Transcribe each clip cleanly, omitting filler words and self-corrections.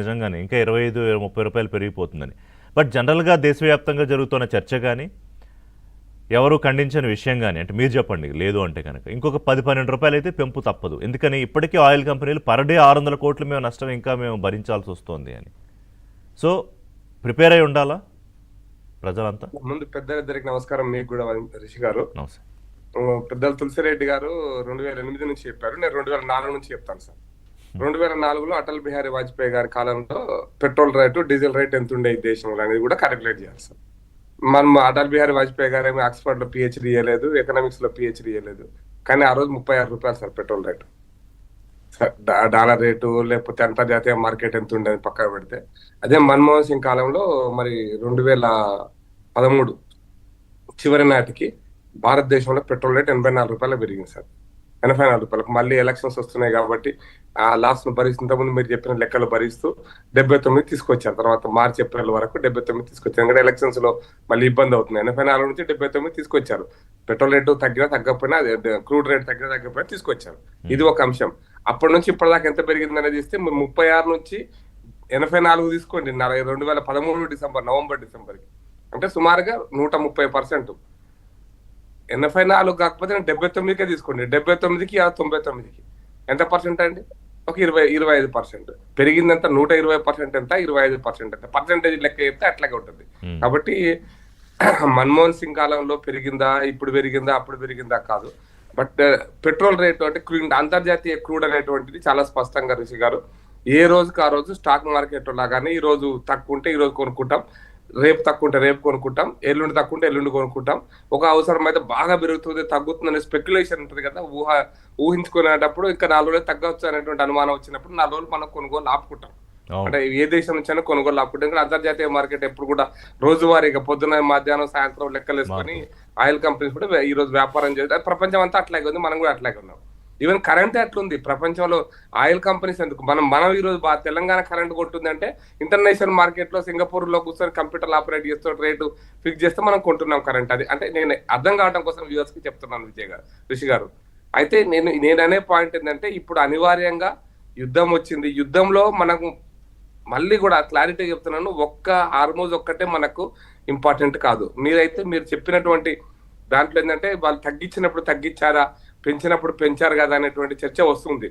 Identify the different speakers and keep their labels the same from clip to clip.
Speaker 1: నిజంగానే ఇంకా 25, 30 రూపాయలు పెరిగిపోతుందని. బట్ జనరల్‌గా దేశవ్యాప్తంగా జరుగుతున్న చర్చ గాని, ఎవరు ఖండించని విషయం గాని, అంటే మీరు చెప్పండి లేదు అంటే గనక, ఇంకొక 10, 12 రూపాయలైతే పెంపు తప్పదు. ఎందుకని ఇప్పటికీ ఆయిల్ కంపెనీలు పర్ డే 600 కోట్లు మేము నష్టం ఇంకా మేము భరించాల్సొస్తోంది అని. సో, ప్రిపేర్ అయ్యి ఉండాలా ప్రజలంతా?
Speaker 2: ముందు పెద్దలిద్దరికి నమస్కారం. మీకు కూడా రిషి గారు.
Speaker 1: నమస్తే.
Speaker 2: పెద్దలు తులసిరెడ్డి గారు 2008 నుంచి చెప్పారు. నేను 2004 నుంచి చెప్తాను సార్. 2004లో అటల్ బిహారీ వాజ్పేయి గారి కాలంలో పెట్రోల్ రేటు, డీజిల్ రేట్ ఎంత ఉండే ఈ దేశంలో అనేది కూడా క్యాలిక్యులేట్ చేయాలి సార్. మనం అటల్ బిహారీ వాజ్పేయి గారు ఏమో ఆక్స్ఫర్డ్ లో పిహెచ్డి ఇవ్వలేదు, ఎకనామిక్స్ లో పిహెచ్డి ఇవ్వలేదు. కానీ ఆ రోజు 36 రూపాయలు sir petrol rate. Dollar rate లేకపోతే అంతర్జాతీయ మార్కెట్ ఎంత ఉండేది పక్కన పెడితే, అదే మన్మోహన్ సింగ్ కాలంలో మరి 2013 చివరి నాటికి భారతదేశంలో పెట్రోల్ రేట్ 84 రూపాయలు పెరిగింది సార్. 84 రూపాయలకు. మళ్ళీ ఎలక్షన్స్ వస్తున్నాయి కాబట్టి ఆ లాస్ ను భరిస్తూ, ఇంతకుముందు మీరు చెప్పిన లెక్కలు భరిస్తూ 79 తీసుకొచ్చారు. తర్వాత మార్చి ఏప్రిల్ వరకు 79 తీసుకొచ్చారు. ఎందుకంటే ఎలక్షన్స్ లో మళ్ళీ ఇబ్బంది అవుతుంది. 84 నుంచి 79 తీసుకొచ్చారు. పెట్రోల్ రేటు తగ్గినా తగ్గకపోయినా, క్రూడ్ రేట్ తగ్గినా తగ్గకపోయినా తీసుకొచ్చారు. ఇది ఒక అంశం. అప్పటి నుంచి ఇప్పటిదాకా ఎంత పెరిగింది అనేది ఇస్తే 36 నుంచి 84 తీసుకోండి. 2013 నవంబర్ డిసెంబర్కి అంటే సుమారుగా 130%. 84 కాకపోతే 79కే తీసుకోండి. 79కి 99కి ఎంత పర్సెంట్ అండి? ఒక 25%. పెరిగిందంతా 120% ఎంత, 25% ఎంత, పర్సెంటేజ్ లెక్క చెప్తే అట్లాగే ఉంటుంది. కాబట్టి మన్మోహన్ సింగ్ కాలంలో పెరిగిందా, ఇప్పుడు పెరిగిందా, అప్పుడు పెరిగిందా కాదు. బట్ పెట్రోల్ రేటు అంటే అంతర్జాతీయ క్రూడ్ అనేటువంటిది చాలా స్పష్టంగా రిషి గారు, ఏ రోజుకి ఆ రోజు స్టాక్ మార్కెట్ లాగానే ఈ రోజు తక్కువ ఉంటే ఈ రోజు కొనుక్కుంటాం, రేపు తక్కువ ఉంటే రేపు కొనుక్కుంటాం, ఎల్లుండి తక్కువ ఉంటే ఎల్లుండి కొనుక్కుంటాం. ఒక అవసరం అయితే బాగా పెరుగుతుంది, తగ్గుతుంది అనే స్పెక్యులేషన్ ఉంటుంది కదా, ఊహించుకునేటప్పుడు ఇంకా 4 రోజులు తగ్గవచ్చు అనేటువంటి అనుమానం వచ్చినప్పుడు 4 రోజులు మనం కొనుగోలు ఆపుకుంటాం. అంటే ఏ దేశం నుంచైనా కొనుగోలు ఆపుకుంటాం. ఇంకా అంతర్జాతీయ మార్కెట్ ఎప్పుడు కూడా రోజువారీగా పొద్దున, మధ్యాహ్నం, సాయంత్రం లెక్కలు వేసుకొని ఆయిల్ కంపెనీస్ కూడా ఈ రోజు వ్యాపారం చేస్తారు. ప్రపంచం అంతా అట్లాగే ఉంది, మనం కూడా అట్లాగే ఉన్నాం. ఈవెన్ కరెంట్ ఎట్లుంది ప్రపంచంలో, ఆయిల్ కంపెనీస్ ఎందుకు, మనం ఈ రోజు తెలంగాణ కరెంట్ కొంటుందంటే ఇంటర్నేషనల్ మార్కెట్ లో సింగపూర్ లో కూర్చొని కంప్యూటర్ ఆపరేట్ చేస్తూ రేటు ఫిక్స్ చేస్తే మనం కొంటున్నాం కరెంట్. అది అంటే నేను అర్థం కావడం కోసం వ్యూవర్స్ కి చెప్తున్నాను విజయ్ గారు, రిషి గారు. అయితే నేను అనే పాయింట్ ఏంటంటే, ఇప్పుడు అనివార్యంగా యుద్ధం వచ్చింది. యుద్ధంలో మనకు మళ్ళీ కూడా క్లారిటీ చెప్తున్నాను, ఒక్క హార్మోజ్ ఒక్కటే మనకు ఇంపార్టెంట్ కాదు. మీరు చెప్పినటువంటి దాంట్లో ఏంటంటే, వాళ్ళు తగ్గించినప్పుడు తగ్గించారా, పెంచినప్పుడు పెంచారు కదా అనేటువంటి చర్చ వస్తుంది.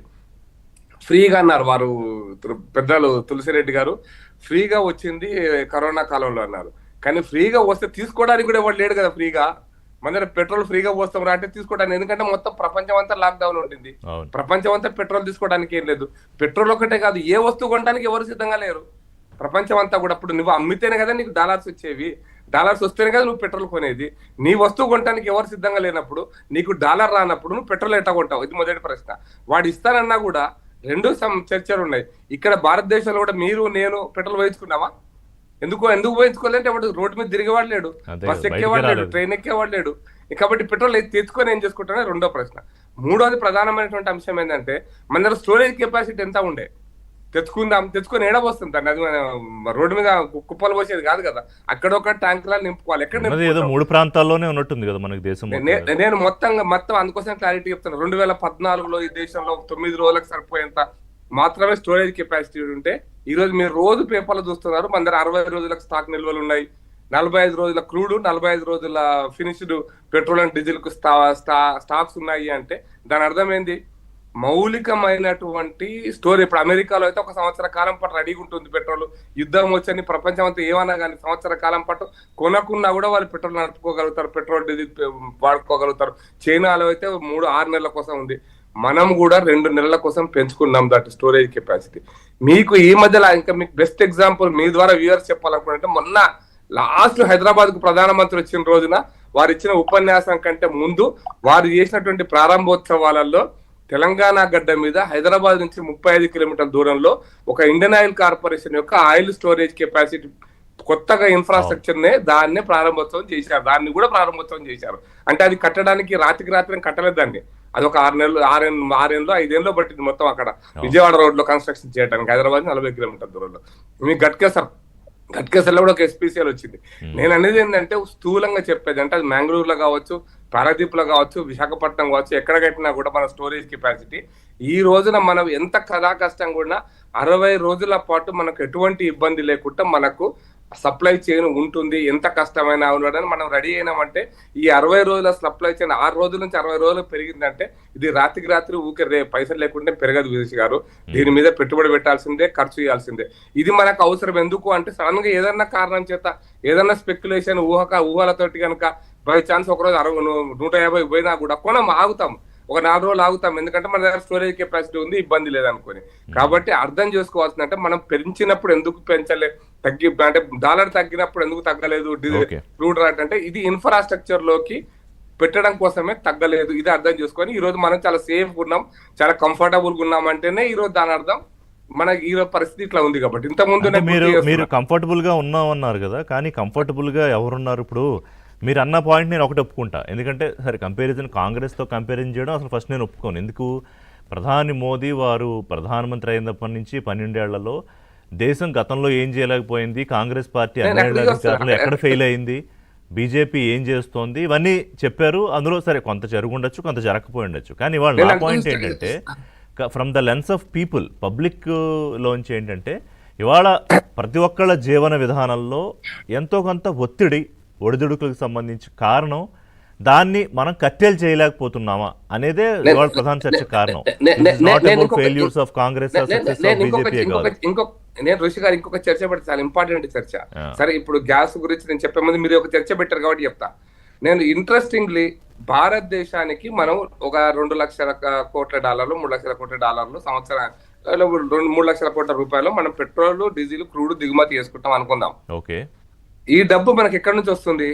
Speaker 2: ఫ్రీగా అన్నారు వారు, పెద్దలు తులసిరెడ్డి గారు, ఫ్రీగా వచ్చింది కరోనా కాలంలో అన్నారు. కానీ ఫ్రీగా వస్తే తీసుకోవడానికి కూడా ఎవరు లేడు కదా ఫ్రీగా. మన దగ్గర పెట్రోల్ ఫ్రీగా పోస్తాం రా అంటే తీసుకోవడానికి, ఎందుకంటే మొత్తం ప్రపంచం అంతా లాక్డౌన్ ఉంటుంది. ప్రపంచం అంతా పెట్రోల్ తీసుకోవడానికి ఏం లేదు. పెట్రోల్ ఒకటే కాదు, ఏ వస్తువు కొనడానికి ఎవరు సిద్ధంగా లేరు ప్రపంచం అంతా కూడా. ఇప్పుడు నువ్వు అమ్మితేనే కదా నీకు డాలర్స్ వచ్చేవి, డాలర్స్ వస్తేనే కదా నువ్వు పెట్రోల్ కొనేది. నీ వస్తువు కొనడానికి ఎవరు సిద్ధంగా లేనప్పుడు, నీకు డాలర్ రానప్పుడు నువ్వు పెట్రోల్ ఎట్లా కొంటావు? ఇది మొదటి ప్రశ్న. వాడు ఇస్తానన్నా కూడా రెండు చర్చలు ఉన్నాయి. ఇక్కడ భారతదేశంలో కూడా మీరు నేను పెట్రోల్ వేయించుకున్నావా? ఎందుకు వేయించుకోవాలంటే వాడు రోడ్డు మీద తిరిగేవాడు లేడు, బస్ ఎక్కేవాడు లేడు, ట్రైన్ ఎక్కేవాడు లేడు. కాబట్టి పెట్రోల్ తెచ్చుకొని ఏం చేసుకుంటానే రెండో ప్రశ్న. మూడోది ప్రధానమైనటువంటి అంశం ఏంటంటే, మన దగ్గర స్టోరేజ్ కెపాసిటీ ఎంత ఉండే, తెచ్చుకొని ఏడబోస్తుంది దాన్ని. అది రోడ్డు మీద కుప్పలు పోసేది కాదు కదా, అక్కడొక ట్యాంకులా నింపుకోవాలి. ఎక్కడ
Speaker 1: 3 ప్రాంతాల్లోనే ఉన్నట్టుంది కదా మనకి దేశం.
Speaker 2: నేను మొత్తం అందుకోసం క్లారిటీ చెప్తాను. 2014లో ఈ దేశంలో 9 రోజులకు సరిపోయేంత మాత్రమే స్టోరేజ్ కెపాసిటీ ఉంటే, ఈ రోజు మీరు రోజు పేపర్లు చూస్తున్నారు, మన దగ్గర 60 రోజులకు స్టాక్ నిల్వలు ఉన్నాయి, 45 రోజుల క్రూడ్, 45 రోజుల ఫినిష్డ్ పెట్రోల్ అండ్ డీజిల్ కు స్టాక్స్ ఉన్నాయి. అంటే దాని అర్థం ఏంది? మౌలికమైనటువంటి స్టోరీ. ఇప్పుడు అమెరికాలో అయితే 1 సంవత్సర కాలం పాటు రెడీగా ఉంటుంది పెట్రోల్. యుద్ధం వచ్చని ప్రపంచం అంతా ఏమన్నా కానీ సంవత్సర కాలం పాటు కొనకున్నా కూడా వాళ్ళు పెట్రోల్ నడుపుకోగలుగుతారు, పెట్రోల్ డీజిల్ వాడుకోగలుగుతారు. చైనాలో అయితే 3-6 నెలల కోసం ఉంది. మనం కూడా 2 నెలల కోసం పెంచుకున్నాం దట్ స్టోరేజ్ కెపాసిటీ. మీకు ఈ మధ్యలో ఇంకా మీకు బెస్ట్ ఎగ్జాంపుల్ మీ ద్వారా వ్యూవర్స్ చెప్పాలనుకుంటే, మొన్న లాస్ట్ హైదరాబాద్ కు ప్రధానమంత్రి వచ్చిన రోజున వారు ఇచ్చిన ఉపన్యాసం కంటే ముందు వారు చేసినటువంటి ప్రారంభోత్సవాలలో తెలంగాణ గడ్డ మీద హైదరాబాద్ నుంచి 35 కిలోమీటర్ల దూరంలో ఒక ఇండియన్ ఆయిల్ కార్పొరేషన్ యొక్క ఆయిల్ స్టోరేజ్ కెపాసిటీ కొత్తగా ఇన్ఫ్రాస్ట్రక్చర్ దాన్నే ప్రారంభోత్సవం చేశారు. దాన్ని కూడా ప్రారంభోత్సవం చేశారు. అంటే అది కట్టడానికి రాత్రికి కట్టలేదు దాన్ని. అది ఒక 6 ఏళ్ళు పట్టింది మొత్తం అక్కడ విజయవాడ రోడ్ లో కన్స్ట్రక్షన్ చేయడానికి. హైదరాబాద్ 40 కిలోమీటర్ల దూరంలో. మీకు గట్కేసర్ గట్కేసర్లో కూడా ఒక ఎస్పీసీఎల్ వచ్చింది. నేను అనేది ఏంటంటే స్థూలంగా చెప్పేది అంటే అది మ్యాంగ్లూరులో కావచ్చు, పారాదీప్లో కావచ్చు, విశాఖపట్నం కావచ్చు, ఎక్కడ కట్టినా కూడా మన స్టోరేజ్ కెపాసిటీ ఈ రోజున మనం ఎంత కథా కష్టం కూడా 60 రోజుల పాటు మనకు ఎటువంటి ఇబ్బంది లేకుండా మనకు సప్లై చైన్ ఉంటుంది. ఎంత కష్టమైనా ఉండదని మనం రెడీ అయినామంటే ఈ 60 రోజుల సప్లై చైన్ 6 రోజుల నుంచి 60 రోజులు పెరిగిందంటే ఇది రాత్రికి రాత్రి ఊకే పైసలు లేకుంటే పెరగదు విదేశీ గారు. దీని మీద పెట్టుబడి పెట్టాల్సిందే, ఖర్చు చేయాల్సిందే. ఇది మనకు అవసరం ఎందుకు అంటే సడన్ గా ఏదన్నా కారణం చేత ఏదన్నా స్పెక్యులేషన్ ఊహలతోటి కనుక బై ఛాన్స్ ఒకరోజు 150 పోయినా కూడా కొనం ఆగుతాం, ఒక 4 రోజులు ఆగుతాం. ఎందుకంటే మన దగ్గర స్టోరేజ్ కెపాసిటీ ఉంది, ఇబ్బంది లేదనుకోని. కాబట్టి అర్థం చేసుకోవాల్సిందంటే మనం పెంచినప్పుడు ఎందుకు అంటే డాలర్ తగ్గినప్పుడు ఎందుకు తగ్గలేదు క్రూడ్ రేట్ అంటే ఇది ఇన్ఫ్రాస్ట్రక్చర్ లోకి పెట్టడం కోసమే తగ్గలేదు. ఇది అర్థం చేసుకొని ఈ రోజు మనం చాలా సేఫ్ ఉన్నాం, చాలా కంఫర్టబుల్ గా ఉన్నాం అంటేనే ఈ రోజు దాని అర్థం మన ఈ రోజు పరిస్థితి ఇట్లా ఉంది. కాబట్టి ఇంత ముందు
Speaker 1: మీరు కంఫర్టబుల్ గా ఉన్నామన్నారు కదా, కానీ కంఫర్టబుల్ గా ఎవరున్నారు? ఇప్పుడు మీరు అన్న పాయింట్ నేను ఒకటి ఒప్పుకుంటా. ఎందుకంటే సరే కంపారిజన్ కాంగ్రెస్తో కంపారిజన్ చేయడం అసలు ఫస్ట్ నేను ఒప్పుకోను. ఎందుకు? ప్రధాని మోదీ వారు ప్రధానమంత్రి అయినప్పటి నుంచి 12 ఏళ్లలో దేశం గతంలో ఏం చేయలేకపోయింది, కాంగ్రెస్ పార్టీ 12 అధికారంలో ఎక్కడ ఫెయిల్ అయింది, బీజేపీ ఏం చేస్తోంది, ఇవన్నీ చెప్పారు. అందులో సరే కొంత జరుగుండొచ్చు, కొంత జరగకపోయి ఉండొచ్చు. కానీ ఇవాళ నా పాయింట్ ఏంటంటే from the lens of people, public లోంచి ఏంటంటే ఇవాళ ప్రతి ఒక్కళ్ళ జీవన విధానంలో ఎంతో కొంత ఒత్తిడి, ఒడిదుడుకులకు సంబంధించి కారణం దాన్ని మనం కట్టెలు చేయలేకపోతున్నామా అనేదే ఇవాళ ప్రధాన చర్చ కారణం. ఫెయిల్యూర్స్ ఆఫ్ కాంగ్రెస్,
Speaker 2: నేను ఋషి గారు ఇంకొక చర్చ పెడితే చాలా ఇంపార్టెంట్ చర్చ. సరే ఇప్పుడు గ్యాస్ గురించి నేను చెప్పే ముందు మీరు ఒక చర్చ పెట్టారు కాబట్టి చెప్తా. నేను ఇంట్రెస్టింగ్లీ భారతదేశానికి మనం ఒక 2 లక్షల కోట్ల డాలర్లు, 3 లక్షల కోట్ల డాలర్లు సంవత్సరాలు 3 లక్షల కోట్ల రూపాయలు మనం పెట్రోల్, డీజిల్, క్రూడ్ దిగుమతి చేసుకుంటాం అనుకుందాం.
Speaker 1: ఓకే,
Speaker 2: ఈ డబ్బు మనకి ఎక్కడి నుంచి వస్తుంది?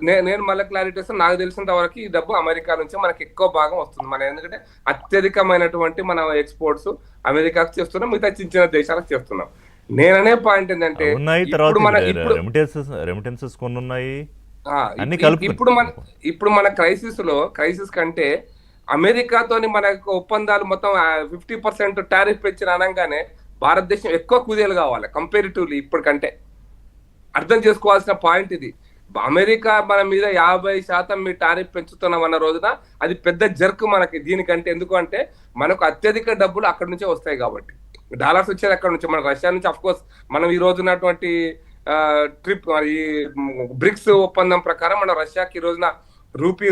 Speaker 2: నేను మళ్ళీ క్లారిటీ వస్తాను. నాకు తెలిసినంత వరకు ఈ డబ్బు అమెరికా నుంచి మనకి ఎక్కువ భాగం వస్తుంది. మన ఎందుకంటే అత్యధికమైనటువంటి మన ఎక్స్పోర్ట్స్ అమెరికాకు చేస్తున్నాం, మిగతా చిన్న చిన్న దేశాలకు చేస్తున్నాం. నేననే పాయింట్ ఏంటంటే ఇప్పుడు మన క్రైసిస్ కంటే అమెరికాతోని మనకు ఒప్పందాలు మొత్తం 50% టారిఫ్ పెంచిన అనగానే భారతదేశం ఎక్కువ కుదేలు కావాలి కంపారిటివ్లీ ఇప్పటికంటే. అర్థం చేసుకోవాల్సిన పాయింట్ ఇది. అమెరికా మన మీద 50% మీ టారిఫ్ పెంచుతున్నాం అన్న రోజున అది పెద్ద జర్క్ మనకి దీనికంటే. ఎందుకు అంటే మనకు అత్యధిక డబ్బులు అక్కడి నుంచే వస్తాయి కాబట్టి, డాలర్స్ వచ్చేది అక్కడ నుంచి. మన రష్యా నుంచి అఫ్ కోర్స్ మనం ఈ రోజు ఉన్నటువంటి ఈ బ్రిక్స్ ఒప్పందం ప్రకారం మన రష్యాకి ఈ రోజున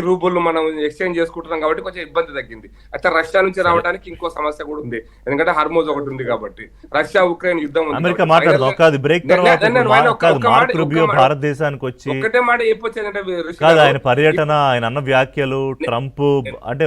Speaker 2: రూబుల్ మనం ఎక్స్చేంజ్ చేసుకుంటున్నాం కాబట్టి కొంచెం ఇబ్బంది తగ్గింది. అయితే రష్యా నుంచి రావడానికి ఇంకో సమస్య కూడా ఉంది, ఎందుకంటే హార్మోజ్ ఒకటి ఉంది కాబట్టి. రష్యా ఉక్రెయిన్ యుద్ధం
Speaker 1: భారతదేశానికి వచ్చి
Speaker 2: ఒకటే మాట చెప్పొచ్చేదంటే
Speaker 1: ఆయన పర్యటన, ఆయన అన్న వ్యాఖ్యలు, ట్రంప్ అంటే